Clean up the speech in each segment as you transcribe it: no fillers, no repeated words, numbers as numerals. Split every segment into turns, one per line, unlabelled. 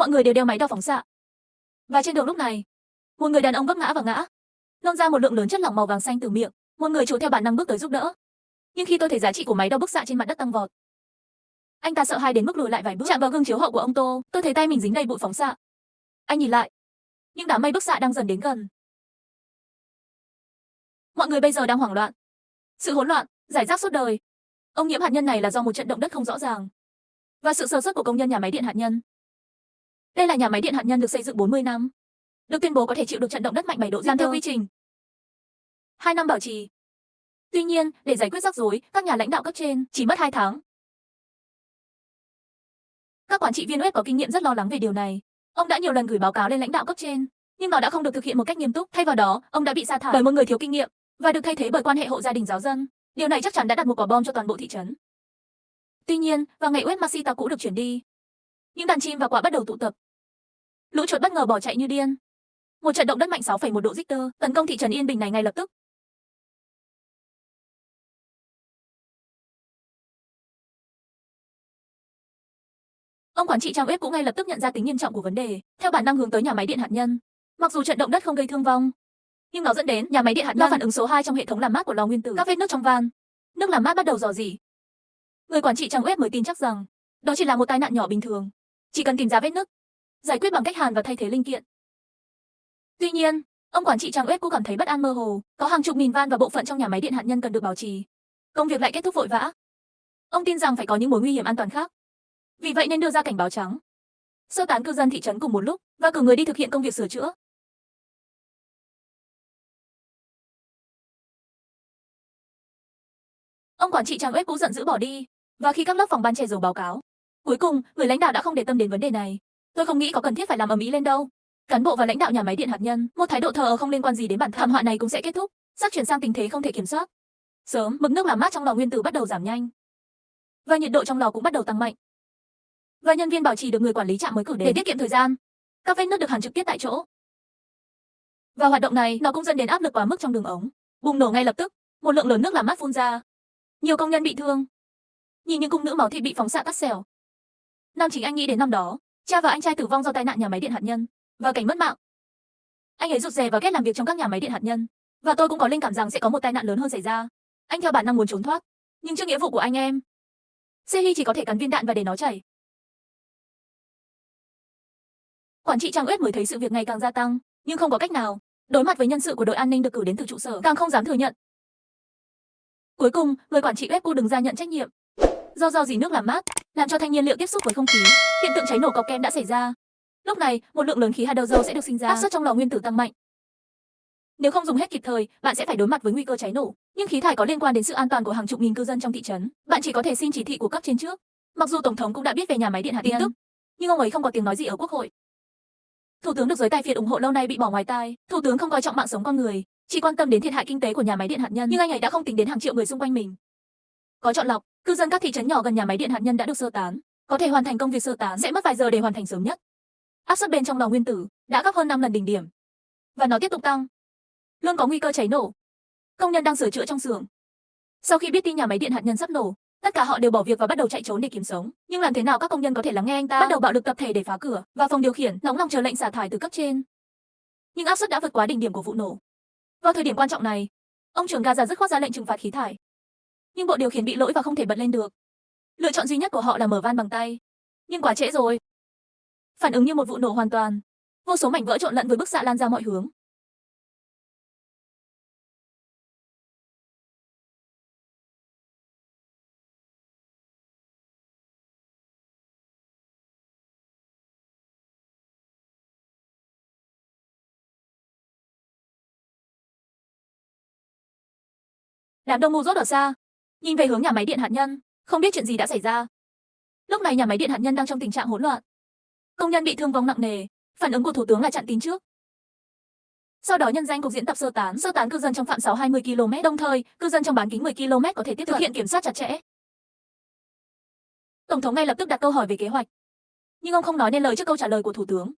Mọi người đều đeo máy đo phóng xạ. Và trên đường lúc này, một người đàn ông vấp ngã và ngã, nôn ra một lượng lớn chất lỏng màu vàng xanh từ miệng. Một người chủ theo bản năng bước tới giúp đỡ. Nhưng khi tôi thấy giá trị của máy đo bức xạ trên mặt đất tăng vọt, anh ta sợ hãi đến mức lùi lại vài bước. Chạm vào gương chiếu hậu của ông Tô, tôi thấy tay mình dính đầy bụi phóng xạ. Anh nhìn lại, những đám mây bức xạ đang dần đến gần. Mọi người bây giờ đang hoảng loạn. Sự hỗn loạn, rải rác suốt đời. Ô nhiễm hạt nhân này là do một trận động đất không rõ ràng và sự sơ suất của công nhân nhà máy điện hạt nhân. Đây là nhà máy điện hạt nhân được xây dựng 40 năm, được tuyên bố có thể chịu được trận động đất mạnh 7 độ Richter. Làm theo quy trình. 2 năm bảo trì. Tuy nhiên, để giải quyết rắc rối, các nhà lãnh đạo cấp trên chỉ mất 2 tháng. Các quản trị viên web có kinh nghiệm rất lo lắng về điều này. Ông đã nhiều lần gửi báo cáo lên lãnh đạo cấp trên, nhưng nó đã không được thực hiện một cách nghiêm túc. Thay vào đó, ông đã bị sa thải bởi một người thiếu kinh nghiệm và được thay thế bởi quan hệ hộ gia đình giáo dân. Điều này chắc chắn đã đặt một quả bom cho toàn bộ thị trấn. Tuy nhiên, vào ngày web Masita cũ được chuyển đi, những đàn chim và quạ bắt đầu tụ tập. Lũ chuột bất ngờ bỏ chạy như điên. Một trận động đất mạnh 6,1 độ Richter tấn công thị trấn yên bình này ngay lập tức. Ông quản trị trang web cũng ngay lập tức nhận ra tính nghiêm trọng của vấn đề, theo bản năng hướng tới nhà máy điện hạt nhân. Mặc dù trận động đất không gây thương vong, nhưng nó dẫn đến nhà máy điện hạt nhân phản ứng số 2 trong hệ thống làm mát của lò nguyên tử. Các vết nước trong van, nước làm mát bắt đầu rò rỉ. Người quản trị trang web mới tin chắc rằng đó chỉ là một tai nạn nhỏ bình thường, chỉ cần tìm ra vết nứt, giải quyết bằng cách hàn và thay thế linh kiện. Tuy nhiên, ông quản trị trang web cũng cảm thấy bất an mơ hồ, có hàng chục nghìn van và bộ phận trong nhà máy điện hạt nhân cần được bảo trì. Công việc lại kết thúc vội vã. Ông tin rằng phải có những mối nguy hiểm an toàn khác. Vì vậy nên đưa ra cảnh báo trắng, sơ tán cư dân thị trấn cùng một lúc và cử người đi thực hiện công việc sửa chữa. Ông quản trị trang web cũng giận dữ bỏ đi, và khi các lớp phòng ban che giấu báo cáo, cuối cùng người lãnh đạo đã không để tâm đến vấn đề này. Tôi không nghĩ có cần thiết phải làm ầm ĩ lên đâu. Cán bộ và lãnh đạo nhà máy điện hạt nhân, một thái độ thờ ơ không liên quan gì đến bản thân. Thảm họa này cũng sẽ kết thúc, sắp chuyển sang tình thế không thể kiểm soát. Sớm, mực nước làm mát trong lò nguyên tử bắt đầu giảm nhanh, và nhiệt độ trong lò cũng bắt đầu tăng mạnh. Và nhân viên bảo trì được người quản lý trạm mới cử đến để tiết kiệm thời gian. Các vết nứt được hàn trực tiếp tại chỗ. Và hoạt động này, nó cũng dẫn đến áp lực quá mức trong đường ống. Bùng nổ ngay lập tức, một lượng lớn nước làm mát phun ra. Nhiều công nhân bị thương. Nhìn những cung nữ máu thịt bị phóng xạ cắt xẻo. Nam chính anh nghĩ đến năm đó, cha và anh trai tử vong do tai nạn nhà máy điện hạt nhân và cảnh mất mạng. Anh ấy rụt rè và ghét làm việc trong các nhà máy điện hạt nhân, và tôi cũng có linh cảm rằng sẽ có một tai nạn lớn hơn xảy ra. Anh theo bản năng muốn trốn thoát, nhưng trước nghĩa vụ của anh em, Sehi chỉ có thể cắn viên đạn và để nó chảy. Quản trị trang web mới thấy sự việc ngày càng gia tăng, nhưng không có cách nào. Đối mặt với nhân sự của đội an ninh được cử đến từ trụ sở, càng không dám thừa nhận. Cuối cùng, người quản trị web cũng đứng ra nhận trách nhiệm. Do rò rỉ nước làm mát, làm cho thanh nhiên liệu tiếp xúc với không khí, hiện tượng cháy nổ cọc kem đã xảy ra. Lúc này, một lượng lớn khí hydrogen sẽ được sinh ra, áp suất trong lò nguyên tử tăng mạnh. Nếu không dùng hết kịp thời, bạn sẽ phải đối mặt với nguy cơ cháy nổ. Nhưng khí thải có liên quan đến sự an toàn của hàng chục nghìn cư dân trong thị trấn. Bạn chỉ có thể xin chỉ thị của cấp trên trước. Mặc dù tổng thống cũng đã biết về nhà máy điện hạt nhân, nhưng ông ấy không có tiếng nói gì ở quốc hội. Thủ tướng được giới tài phiệt ủng hộ lâu nay bị bỏ ngoài tai. Thủ tướng không coi trọng mạng sống con người, chỉ quan tâm đến thiệt hại kinh tế của nhà máy điện hạt nhân. Nhưng anh ấy đã không tính đến hàng triệu người xung quanh mình. Có chọn lọc, cư dân các thị trấn nhỏ gần nhà máy điện hạt nhân đã được sơ tán. Có thể hoàn thành công việc sơ tán sẽ mất vài giờ để hoàn thành sớm nhất. Áp suất bên trong lò nguyên tử đã gấp hơn 5 lần đỉnh điểm, và nó tiếp tục tăng. Luôn có nguy cơ cháy nổ. Công nhân đang sửa chữa trong xưởng. Sau khi biết tin nhà máy điện hạt nhân sắp nổ, tất cả họ đều bỏ việc và bắt đầu chạy trốn để kiếm sống. Nhưng làm thế nào các công nhân có thể lắng nghe anh ta? Bắt đầu bạo lực tập thể để phá cửa, và phòng điều khiển nóng lòng chờ lệnh xả thải từ cấp trên. Nhưng áp suất đã vượt quá đỉnh điểm của vụ nổ. Vào thời điểm quan trọng này, ông trưởng Gaza dứt khoát ra lệnh trừng phạt khí thải. Nhưng bộ điều khiển bị lỗi và không thể bật lên được. Lựa chọn duy nhất của họ là mở van bằng tay. Nhưng quá trễ rồi. Phản ứng như một vụ nổ hoàn toàn. Vô số mảnh vỡ trộn lẫn với bức xạ lan ra mọi hướng. Đám đông ngu dốt ở xa, nhìn về hướng nhà máy điện hạt nhân, không biết chuyện gì đã xảy ra. Lúc này nhà máy điện hạt nhân đang trong tình trạng hỗn loạn. Công nhân bị thương vong nặng nề, phản ứng của thủ tướng là chặn tin trước. Sau đó nhân danh cuộc diễn tập sơ tán cư dân trong phạm 620 km, đồng thời, cư dân trong bán kính 10 km có thể tiếp thực hiện kiểm soát chặt chẽ. Tổng thống ngay lập tức đặt câu hỏi về kế hoạch, nhưng ông không nói nên lời trước câu trả lời của thủ tướng.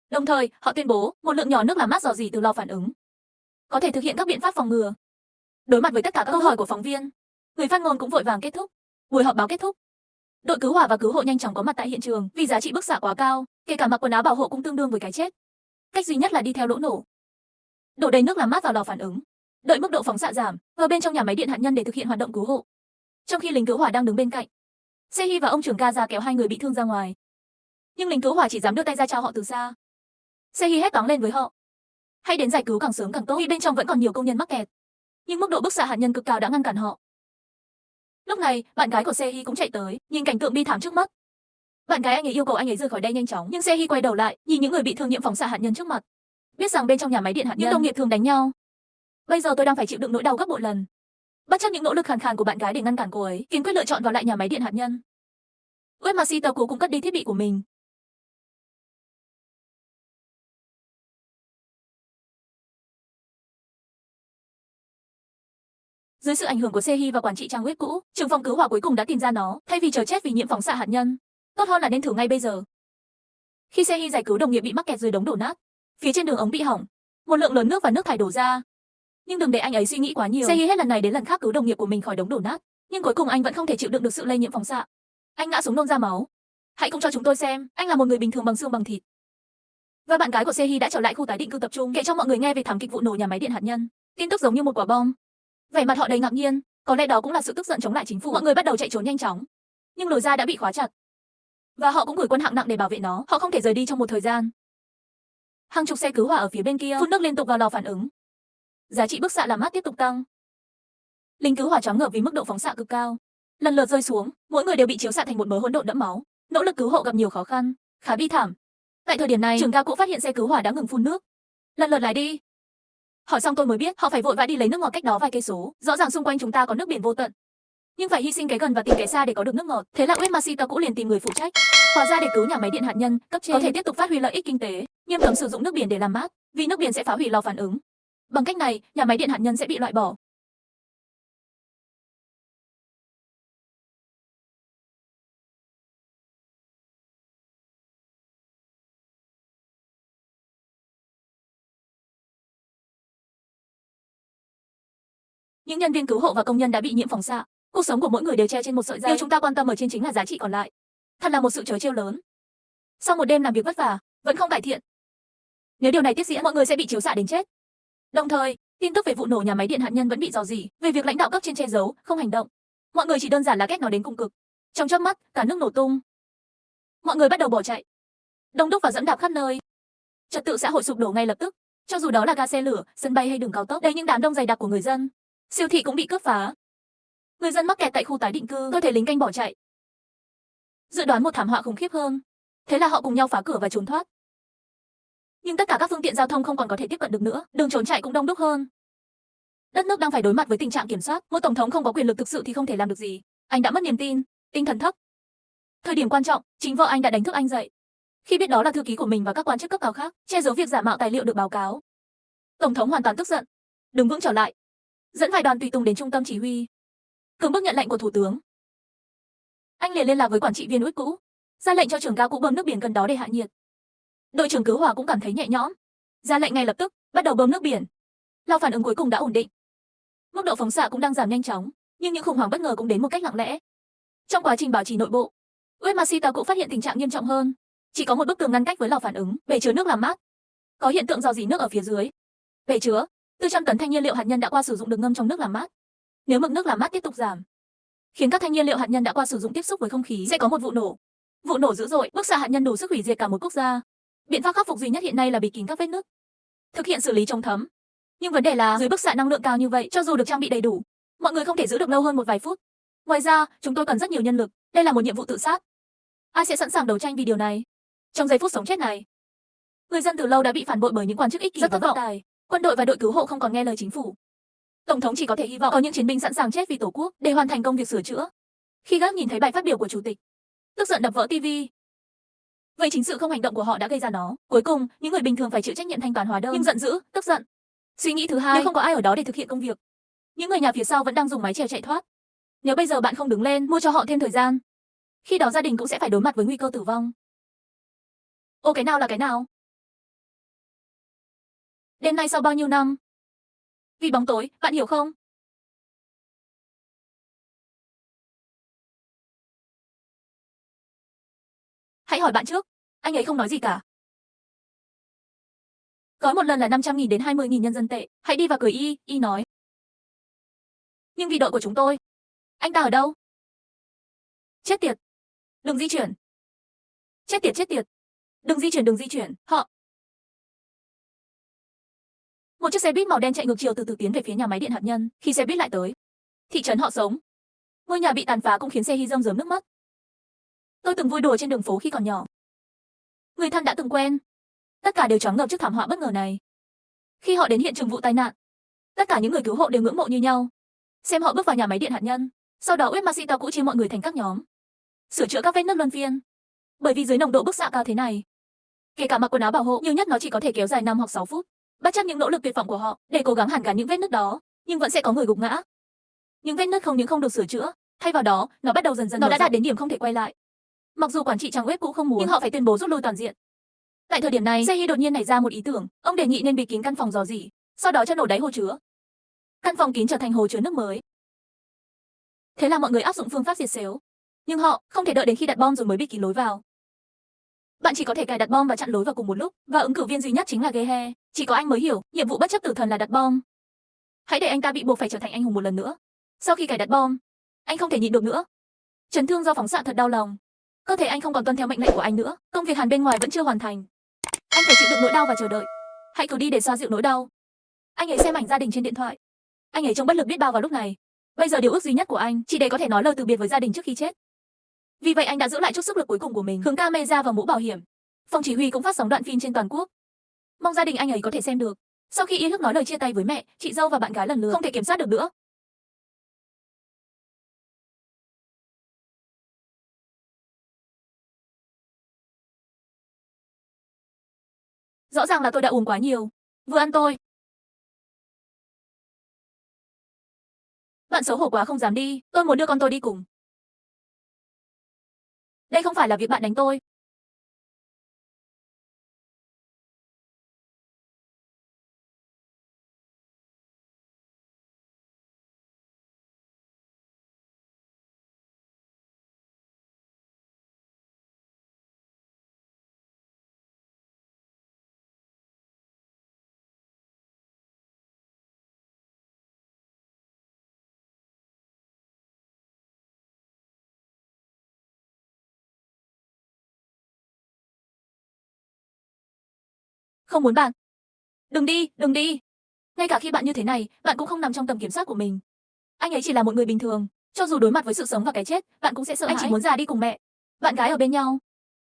Đồng thời, họ tuyên bố một lượng nhỏ nước làm mát rò rỉ từ lò phản ứng có thể thực hiện các biện pháp phòng ngừa. Đối mặt với tất cả các câu hỏi của phóng viên, người phát ngôn cũng vội vàng kết thúc. Buổi họp báo kết thúc. Đội cứu hỏa và cứu hộ nhanh chóng có mặt tại hiện trường, vì giá trị bức xạ quá cao, kể cả mặc quần áo bảo hộ cũng tương đương với cái chết. Cách duy nhất là đi theo lỗ nổ. Đổ đầy nước làm mát vào lò phản ứng, đợi mức độ phóng xạ giảm, vào bên trong nhà máy điện hạt nhân để thực hiện hoạt động cứu hộ. Trong khi lính cứu hỏa đang đứng bên cạnh, Sehi và ông trưởng Gaza kéo hai người bị thương ra ngoài. Nhưng lính cứu hỏa chỉ dám đưa tay ra chào họ từ xa. Sehi hét toáng lên với họ: hãy đến giải cứu càng sớm càng tốt, vì bên trong vẫn còn nhiều công nhân mắc kẹt. Nhưng mức độ bức xạ hạt nhân cực cao đã ngăn cản họ. Lúc này, bạn gái của Sehi cũng chạy tới, nhìn cảnh tượng bi thảm trước mắt. Bạn gái anh ấy yêu cầu anh ấy rời khỏi đây nhanh chóng, nhưng Sehi quay đầu lại, nhìn những người bị thương nhiễm phóng xạ hạt nhân trước mặt. Biết rằng bên trong nhà máy điện hạt nhân, những đồng nghiệp thường đánh nhau. Bây giờ tôi đang phải chịu đựng nỗi đau gấp bội lần. Bất chấp những nỗ lực khàn khàn của bạn gái để ngăn cản cô ấy, kiên quyết lựa chọn vào lại nhà máy điện hạt nhân. Webmaster cũng cất đi thiết bị của mình. Dưới sự ảnh hưởng của Sehi và quản trị trang web cũ, trưởng phòng cứu hỏa cuối cùng đã tìm ra nó, thay vì chờ chết vì nhiễm phóng xạ hạt nhân. Tốt hơn là nên thử ngay bây giờ. Khi Sehi giải cứu đồng nghiệp bị mắc kẹt dưới đống đổ nát, phía trên đường ống bị hỏng, một lượng lớn nước và nước thải đổ ra. Nhưng đừng để anh ấy suy nghĩ quá nhiều. Sehi hết lần này đến lần khác cứu đồng nghiệp của mình khỏi đống đổ nát, nhưng cuối cùng anh vẫn không thể chịu đựng được sự lây nhiễm phóng xạ. Anh ngã xuống nôn ra máu. Hãy cùng cho chúng tôi xem, anh là một người bình thường bằng xương bằng thịt. Và bạn gái của Sehi đã trở lại khu tái định cư tập trung, kể cho mọi người nghe về thảm kịch vụ nổ nhà máy điện hạt nhân. Tin tức giống như một quả bom. Vẻ mặt họ đầy ngạc nhiên, có lẽ đó cũng là sự tức giận chống lại chính phủ. Mọi người bắt đầu chạy trốn nhanh chóng, nhưng lối ra đã bị khóa chặt. Và họ cũng gửi quân hạng nặng để bảo vệ nó, họ không thể rời đi trong một thời gian. Hàng chục xe cứu hỏa ở phía bên kia phun nước liên tục vào lò phản ứng. Giá trị bức xạ làm mát tiếp tục tăng. Lính cứu hỏa choáng ngợp vì mức độ phóng xạ cực cao, lần lượt rơi xuống, mỗi người đều bị chiếu xạ thành một mớ hỗn độn đẫm máu. Nỗ lực cứu hộ gặp nhiều khó khăn, khá bi thảm. Tại thời điểm này, trưởng ga cũng phát hiện xe cứu hỏa đã ngừng phun nước. Lần lượt lái đi. Hỏi xong tôi mới biết họ phải vội vã đi lấy nước ngọt cách đó vài cây số. Rõ ràng xung quanh chúng ta có nước biển vô tận, nhưng phải hy sinh cái gần và tìm cái xa để có được nước ngọt. Thế là Webmaster cũng liền tìm người phụ trách. Hóa ra để cứu nhà máy điện hạt nhân, cấp trên có thể tiếp tục phát huy lợi ích kinh tế, nghiêm cấm sử dụng nước biển để làm mát, vì nước biển sẽ phá hủy lò phản ứng. Bằng cách này, nhà máy điện hạt nhân sẽ bị loại bỏ. Những nhân viên cứu hộ và công nhân đã bị nhiễm phóng xạ. Cuộc sống của mỗi người đều treo trên một sợi dây. Điều chúng ta quan tâm ở trên chính là giá trị còn lại. Thật là một sự trớ trêu lớn. Sau một đêm làm việc vất vả, vẫn không cải thiện. Nếu điều này tiếp diễn, mọi người sẽ bị chiếu xạ đến chết. Đồng thời, tin tức về vụ nổ nhà máy điện hạt nhân vẫn bị rò rỉ, về việc lãnh đạo cấp trên che giấu, không hành động. Mọi người chỉ đơn giản là ghét nó đến cùng cực. Trong chớp mắt, cả nước nổ tung. Mọi người bắt đầu bỏ chạy, đông đúc và dẫm đạp khắp nơi. Trật tự xã hội sụp đổ ngay lập tức. Cho dù đó là ga xe lửa, sân bay hay đường cao tốc, đây những đám đông dày đặc của người dân. Siêu thị cũng bị cướp phá. Người dân mắc kẹt tại khu tái định cư, tôi thấy lính canh bỏ chạy. Dự đoán một thảm họa khủng khiếp hơn. Thế là họ cùng nhau phá cửa và trốn thoát. Nhưng tất cả các phương tiện giao thông không còn có thể tiếp cận được nữa, đường trốn chạy cũng đông đúc hơn. Đất nước đang phải đối mặt với tình trạng kiểm soát, một tổng thống không có quyền lực thực sự thì không thể làm được gì. Anh đã mất niềm tin, tinh thần thấp. Thời điểm quan trọng, chính vợ anh đã đánh thức anh dậy. Khi biết đó là thư ký của mình và các quan chức cấp cao khác, che giấu việc giả mạo tài liệu được báo cáo. Tổng thống hoàn toàn tức giận, đứng vững trở lại, dẫn vài đoàn tùy tùng đến trung tâm chỉ huy, cưỡng bức nhận lệnh của thủ tướng. Anh liền liên lạc với quản trị viên Uyết cũ, ra lệnh cho trưởng ga cũ bơm nước biển gần đó để hạ nhiệt. Đội trưởng cứu hỏa cũng cảm thấy nhẹ nhõm, ra lệnh ngay lập tức, bắt đầu bơm nước biển. Lò phản ứng cuối cùng đã ổn định. Mức độ phóng xạ cũng đang giảm nhanh chóng, nhưng những khủng hoảng bất ngờ cũng đến một cách lặng lẽ. Trong quá trình bảo trì nội bộ, Webmaster cũng phát hiện tình trạng nghiêm trọng hơn. Chỉ có một bức tường ngăn cách với lò phản ứng, bể chứa nước làm mát. Có hiện tượng rò rỉ nước ở phía dưới. Bể chứa 400 tấn thanh nhiên liệu hạt nhân đã qua sử dụng được ngâm trong nước làm mát. Nếu mực nước làm mát tiếp tục giảm, khiến các thanh nhiên liệu hạt nhân đã qua sử dụng tiếp xúc với không khí, sẽ có một vụ nổ. Vụ nổ dữ dội, bức xạ hạt nhân đủ sức hủy diệt cả một quốc gia. Biện pháp khắc phục duy nhất hiện nay là bịt kín các vết nứt, thực hiện xử lý chống thấm. Nhưng vấn đề là dưới bức xạ năng lượng cao như vậy, cho dù được trang bị đầy đủ, mọi người không thể giữ được lâu hơn một vài phút. Ngoài ra, chúng tôi cần rất nhiều nhân lực. Đây là một nhiệm vụ tự sát. Ai sẽ sẵn sàng đấu tranh vì điều này? Trong giây phút sống chết này, người dân từ lâu đã bị phản bội bởi những quan chức ích kỷ và bất tài. Quân đội và đội cứu hộ không còn nghe lời chính phủ. Tổng thống chỉ có thể hy vọng có những chiến binh sẵn sàng chết vì tổ quốc để hoàn thành công việc sửa chữa. Khi Gác nhìn thấy bài phát biểu của chủ tịch, tức giận đập vỡ tivi. Vậy chính sự không hành động của họ đã gây ra nó. Cuối cùng, những người bình thường phải chịu trách nhiệm thanh toán hóa đơn. Nhưng giận dữ, tức giận. Suy nghĩ thứ hai, nếu không có ai ở đó để thực hiện công việc, những người nhà phía sau vẫn đang dùng mái chèo chạy thoát. Nếu bây giờ bạn không đứng lên, mua cho họ thêm thời gian, khi đó gia đình cũng sẽ phải đối mặt với nguy cơ tử vong. Ô, cái nào là cái nào? Đêm nay sau bao nhiêu năm? Vì bóng tối, bạn hiểu không? Hãy hỏi bạn trước. Anh ấy không nói gì cả. Gói một lần là 500.000 đến 20.000 nhân dân tệ. Hãy đi và cười y nói. Nhưng vì đội của chúng tôi. Anh ta ở đâu? Chết tiệt. Đừng di chuyển. Chết tiệt, chết tiệt. Đừng di chuyển, đừng di chuyển. Họ. Một chiếc xe buýt màu đen chạy ngược chiều từ từ tiến về phía nhà máy điện hạt nhân. Khi xe buýt lại tới thị trấn họ sống, ngôi nhà bị tàn phá cũng khiến Se-hi rơm rớm nước mắt. Tôi từng vui đùa trên đường phố khi còn nhỏ. Người thân đã từng quen. Tất cả đều choáng ngợp trước thảm họa bất ngờ này. Khi họ đến hiện trường vụ tai nạn, tất cả những người cứu hộ đều ngưỡng mộ như nhau. Xem họ bước vào nhà máy điện hạt nhân. Sau đó Uemashita cũ chia mọi người thành các nhóm, sửa chữa các vết nứt luân phiên. Bởi vì dưới nồng độ bức xạ cao thế này, kể cả mặc quần áo bảo hộ, nhiều nhất nó chỉ có thể kéo dài 5 hoặc 6 phút. Bất chấp những nỗ lực tuyệt vọng của họ để cố gắng hàn gắn những vết nứt đó, nhưng vẫn sẽ có người gục ngã. Những vết nứt không những không được sửa chữa, thay vào đó, nó bắt đầu dần dần đã đạt đến điểm không thể quay lại. Mặc dù quản trị trang web cũ không muốn, nhưng họ phải tuyên bố rút lui toàn diện. Tại thời điểm này, Se-hi đột nhiên nảy ra một ý tưởng, ông đề nghị nên bịt kín căn phòng rò rỉ, sau đó cho nổ đáy hồ chứa. Căn phòng kín trở thành hồ chứa nước mới. Thế là mọi người áp dụng phương pháp diệt xếu, nhưng họ không thể đợi đến khi đặt bom rồi mới bịt kín lối vào. Bạn chỉ có thể cài đặt bom và chặn lối vào cùng một lúc, và ứng cử viên duy nhất chính là Gehe. Chỉ có anh mới hiểu, nhiệm vụ bất chấp tử thần là đặt bom. Hãy để anh ta bị buộc phải trở thành anh hùng một lần nữa. Sau khi cài đặt bom, anh không thể nhịn được nữa. Chấn thương do phóng xạ thật đau lòng. Cơ thể anh không còn tuân theo mệnh lệnh của anh nữa. Công việc hàn bên ngoài vẫn chưa hoàn thành. Anh phải chịu đựng nỗi đau và chờ đợi. Hãy cứ đi để xoa dịu nỗi đau. Anh ấy xem ảnh gia đình trên điện thoại. Anh ấy trông bất lực biết bao vào lúc này. Bây giờ điều ước duy nhất của anh chỉ để có thể nói lời từ biệt với gia đình trước khi chết. Vì vậy anh đã giữ lại chút sức lực cuối cùng của mình, hướng camera vào mũ bảo hiểm. Phòng chỉ huy cũng phát sóng đoạn phim trên toàn quốc. Mong gia đình anh ấy có thể xem được. Sau khi Yên Hức nói lời chia tay với mẹ, chị dâu và bạn gái lần lượt, không thể kiểm soát được nữa. Rõ ràng là tôi đã uống quá nhiều. Vừa ăn tôi. Bạn xấu hổ quá không dám đi, tôi muốn đưa con tôi đi cùng. Đây không phải là việc bạn đánh tôi. Không muốn bạn. Đừng đi, đừng đi. Ngay cả khi bạn như thế này, bạn cũng không nằm trong tầm kiểm soát của mình. Anh ấy chỉ là một người bình thường. Cho dù đối mặt với sự sống và cái chết, bạn cũng sẽ sợ hãi. Anh chỉ muốn già đi cùng mẹ, bạn gái ở bên nhau.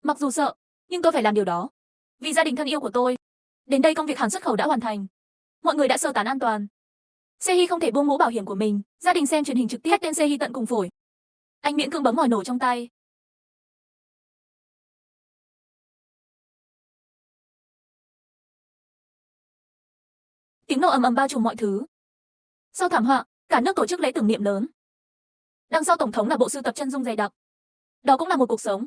Mặc dù sợ, nhưng tôi phải làm điều đó. Vì gia đình thân yêu của tôi. Đến đây công việc hàng xuất khẩu đã hoàn thành. Mọi người đã sơ tán an toàn. Se-hi không thể buông mũ bảo hiểm của mình. Gia đình xem truyền hình trực tiếp, hét tên Se-hi tận cùng phổi. Anh miễn cưỡng bấm ngòi nổ trong tay. Tiếng nổ ầm ầm bao trùm mọi thứ. Sau thảm họa, cả nước tổ chức lễ tưởng niệm lớn. Đằng sau tổng thống là bộ sưu tập chân dung dày đặc. Đó cũng là một cuộc sống.